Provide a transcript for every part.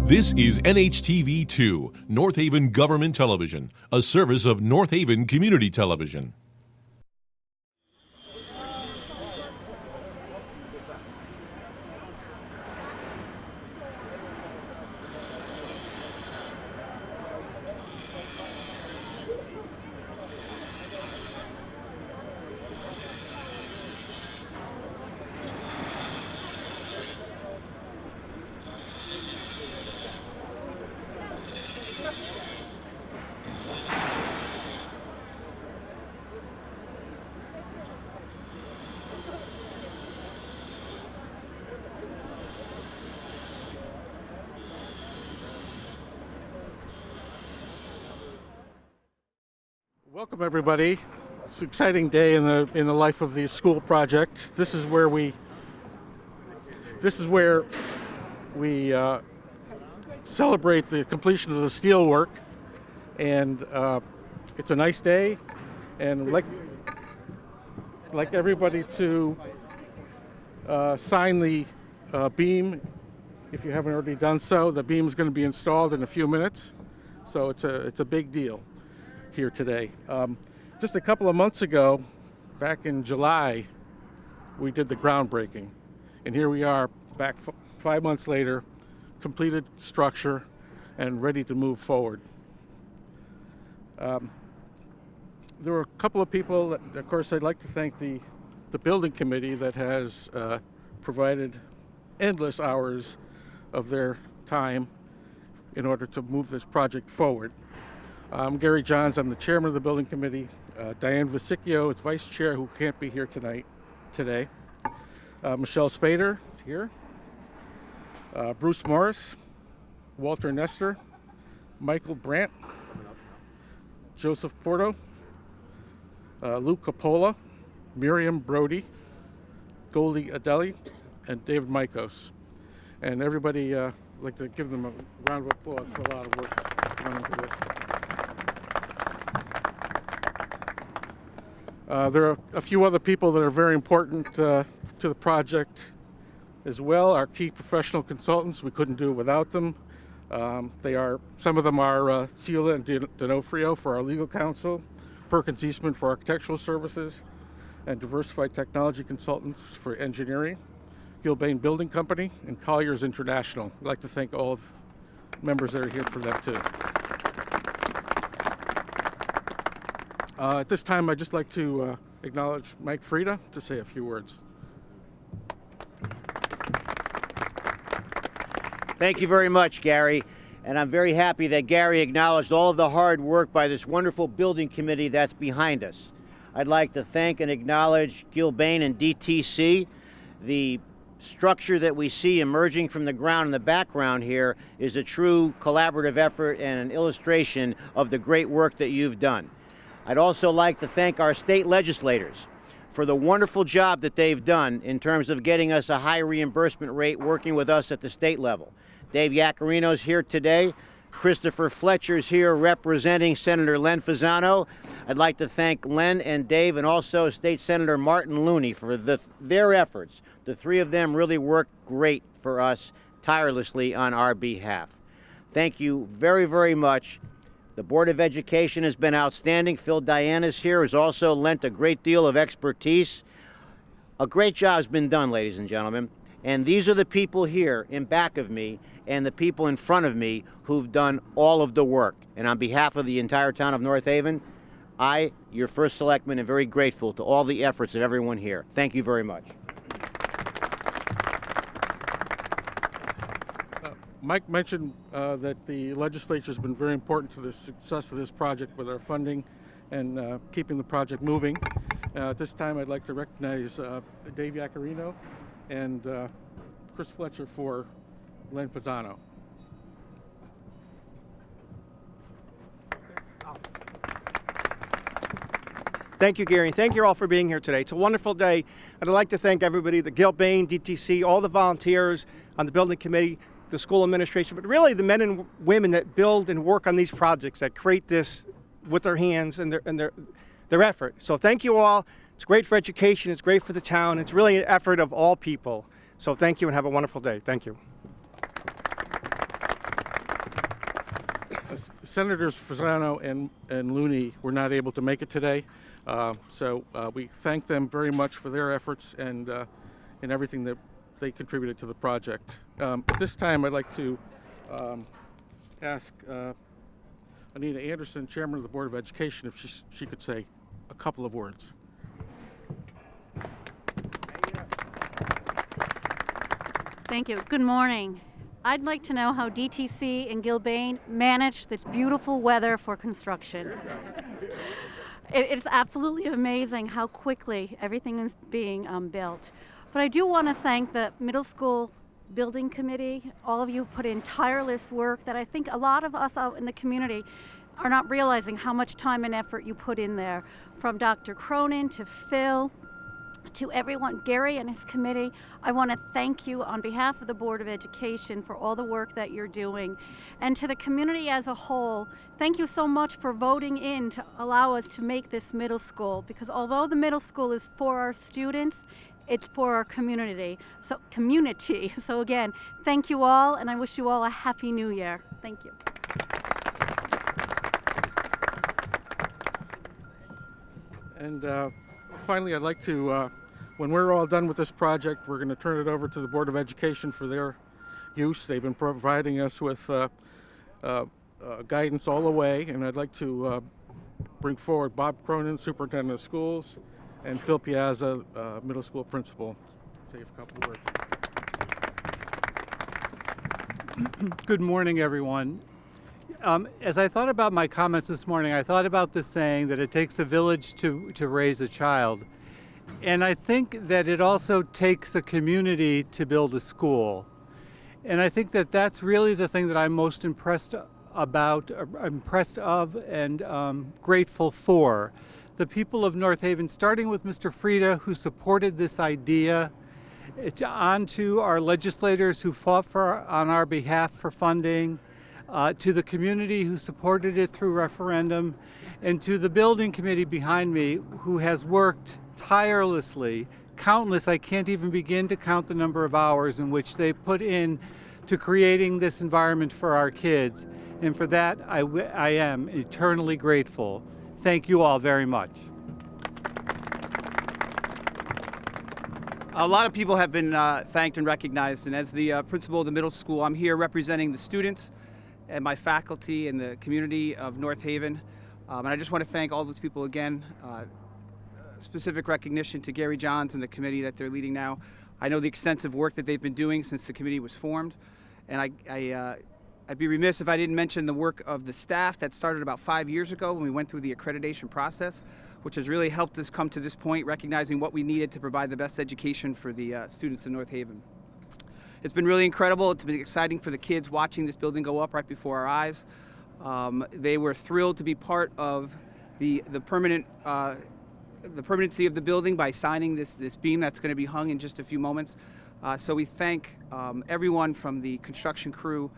This is NHTV2, North Haven Government Television, a service of North Haven Community Television. Welcome everybody. It's an exciting day in the life of the school project. This is where we celebrate the completion of the steel work, and it's a nice day, and like everybody to sign the beam if you haven't already done so. The beam is going to be installed in a few minutes, so it's a big deal here today. Just a couple of months ago, back in July, we did the groundbreaking, and here we are back 5 months later, completed structure and ready to move forward. There were a couple of people that, of course, I'd like to thank the building committee that has provided endless hours of their time in order to move this project forward. I'm Gary Johns. I'm the chairman of the building committee. Diane Vasicchio is vice chair, who can't be here today. Michelle Spader is here. Bruce Morris, Walter Nestor, Michael Brandt, Joseph Porto, Luke Coppola, Miriam Brody, Goldie Adeli, and David Mikos. And everybody, I'd like to give them a round of applause for a lot of work running into this. There are a few other people that are very important to the project as well. Our key professional consultants, we couldn't do it without them. Some of them are Sheila and D'Onofrio for our legal counsel, Perkins Eastman for architectural services, and Diversified Technology Consultants for engineering, Gilbane Building Company, and Colliers International. I'd like to thank all of the members that are here for that too. At this time, I'd just like to acknowledge Mike Frieda to say a few words. Thank you very much, Gary. And I'm very happy that Gary acknowledged all of the hard work by this wonderful building committee that's behind us. I'd like to thank and acknowledge Gilbane and DTC. The structure that we see emerging from the ground in the background here is a true collaborative effort and an illustration of the great work that you've done. I'd also like to thank our state legislators for the wonderful job that they've done in terms of getting us a high reimbursement rate working with us at the state level. Dave Yaccarino's here today. Christopher Fletcher's here representing Senator Len Fasano. I'd like to thank Len and Dave and also State Senator Martin Looney for their efforts. The three of them really worked great for us tirelessly on our behalf. Thank you very, very much. The Board of Education has been outstanding. Phil Dianis here has also lent a great deal of expertise. A great job has been done, ladies and gentlemen. And these are the people here in back of me and the people in front of me who've done all of the work. And on behalf of the entire town of North Haven, I, your first selectman, am very grateful to all the efforts of everyone here. Thank you very much. Mike mentioned that the legislature has been very important to the success of this project with our funding and keeping the project moving. At this time, I'd like to recognize Dave Yaccarino and Chris Fletcher for Len Fasano. Thank you, Gary. Thank you all for being here today. It's a wonderful day. I'd like to thank everybody, the Gilbane, DTC, all the volunteers on the building committee, the school administration, but really the men and women that build and work on these projects, that create this with their hands and their effort. So thank you all. It's great for education. It's great for the town. It's really an effort of all people. So thank you and have a wonderful day. Thank you. Senators Fasano and Looney were not able to make it today, so we thank them very much for their efforts and everything that they contributed to the project. At this time, I'd like to ask Anita Anderson, Chairman of the Board of Education, if she could say a couple of words. Thank you. Good morning. I'd like to know how DTC and Gilbane managed this beautiful weather for construction. It's absolutely amazing how quickly everything is being built. But I do want to thank the middle school building committee. All of you put in tireless work that I think a lot of us out in the community are not realizing how much time and effort you put in there. From Dr. Cronin to Phil, to everyone, Gary and his committee, I want to thank you on behalf of the Board of Education for all the work that you're doing. And to the community as a whole, thank you so much for voting in to allow us to make this middle school, because although the middle school is for our students, it's for our community. So again, thank you all, and I wish you all a happy new year. Thank you. And finally, I'd like to, when we're all done with this project, we're going to turn it over to the Board of Education for their use. They've been providing us with guidance all the way, and I'd like to bring forward Bob Cronin, Superintendent of Schools, and Phil Piazza, Middle School Principal. Say a couple of words. Good morning, everyone. As I thought about my comments this morning, I thought about the saying that it takes a village to raise a child. And I think that it also takes a community to build a school. And I think that that's really the thing that I'm most impressed of and grateful for. The people of North Haven, starting with Mr. Frieda, who supported this idea, on to our legislators who fought on our behalf for funding, to the community who supported it through referendum, and to the building committee behind me who has worked tirelessly, countless, I can't even begin to count the number of hours in which they put in to creating this environment for our kids. And for that, I am eternally grateful. Thank you all very much. A lot of people have been thanked and recognized, and as the principal of the middle school, I'm here representing the students and my faculty and the community of North Haven. And I just want to thank all those people again. Specific recognition to Gary Johns and the committee that they're leading now. I know the extensive work that they've been doing since the committee was formed, and I'd be remiss if I didn't mention the work of the staff that started about 5 years ago when we went through the accreditation process, which has really helped us come to this point, recognizing what we needed to provide the best education for the students in North Haven. It's been really incredible. It's been exciting for the kids watching this building go up right before our eyes. They were thrilled to be part of the permanency of the building by signing this beam that's going to be hung in just a few moments. So we thank everyone from the construction crew,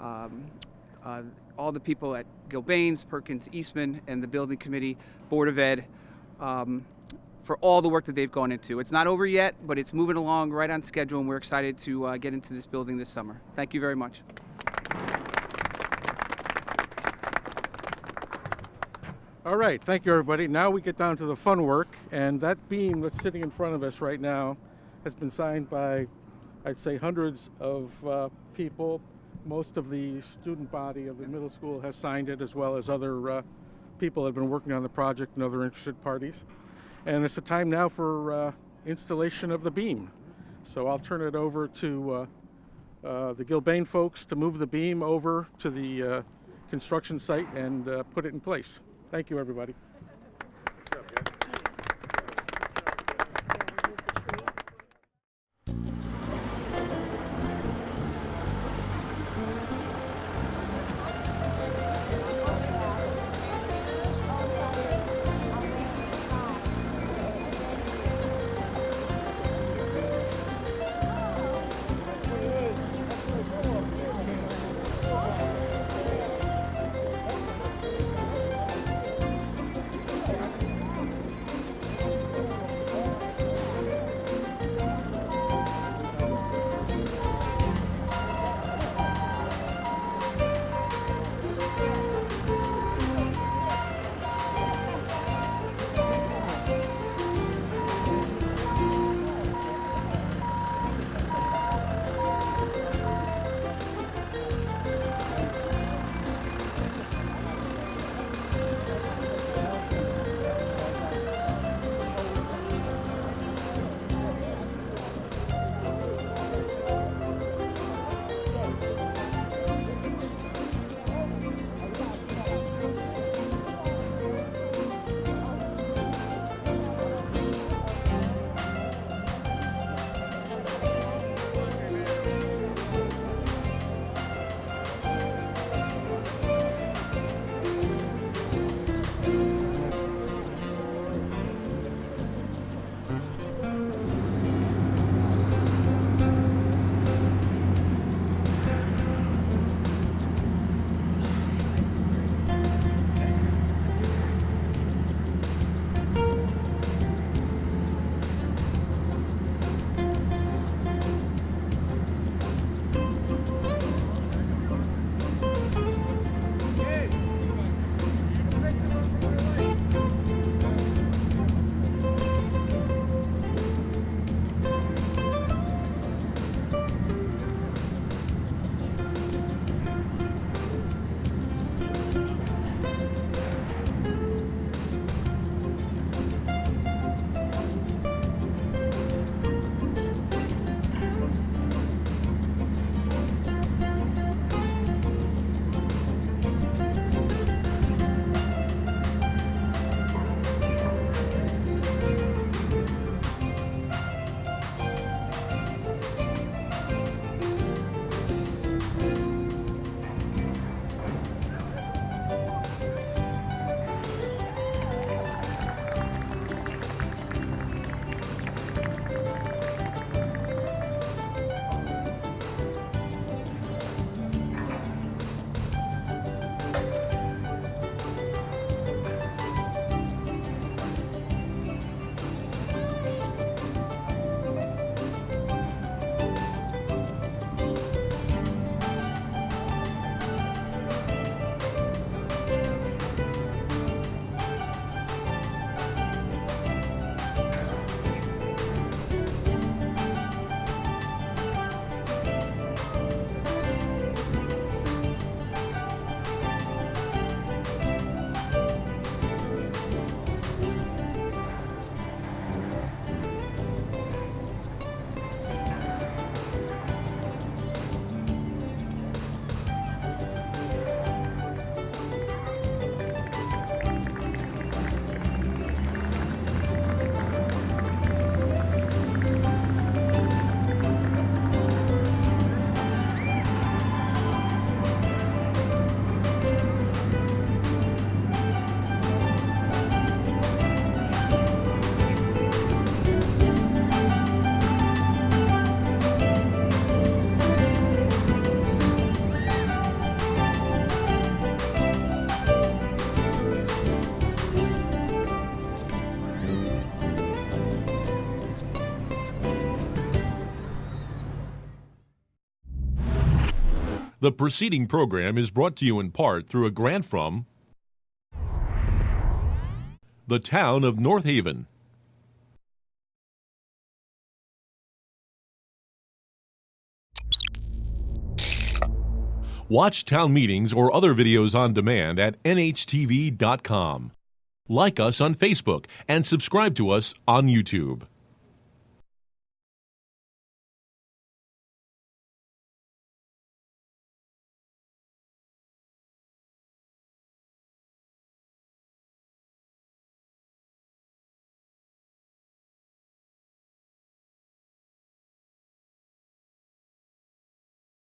all the people at Gilbanes, Perkins, Eastman, and the building committee, Board of Ed, for all the work that they've gone into. It's not over yet, but it's moving along right on schedule, and we're excited to get into this building this summer. Thank you very much. All right, thank you, everybody. Now we get down to the fun work, and that beam that's sitting in front of us right now has been signed by, I'd say, hundreds of people. Most of the student body of the middle school has signed it, as well as other people that have been working on the project and other interested parties. And it's the time now for installation of the beam. So I'll turn it over to the Gilbane folks to move the beam over to the construction site and put it in place. Thank you, everybody. The preceding program is brought to you in part through a grant from the Town of North Haven. Watch town meetings or other videos on demand at nhtv.com. Like us on Facebook and subscribe to us on YouTube.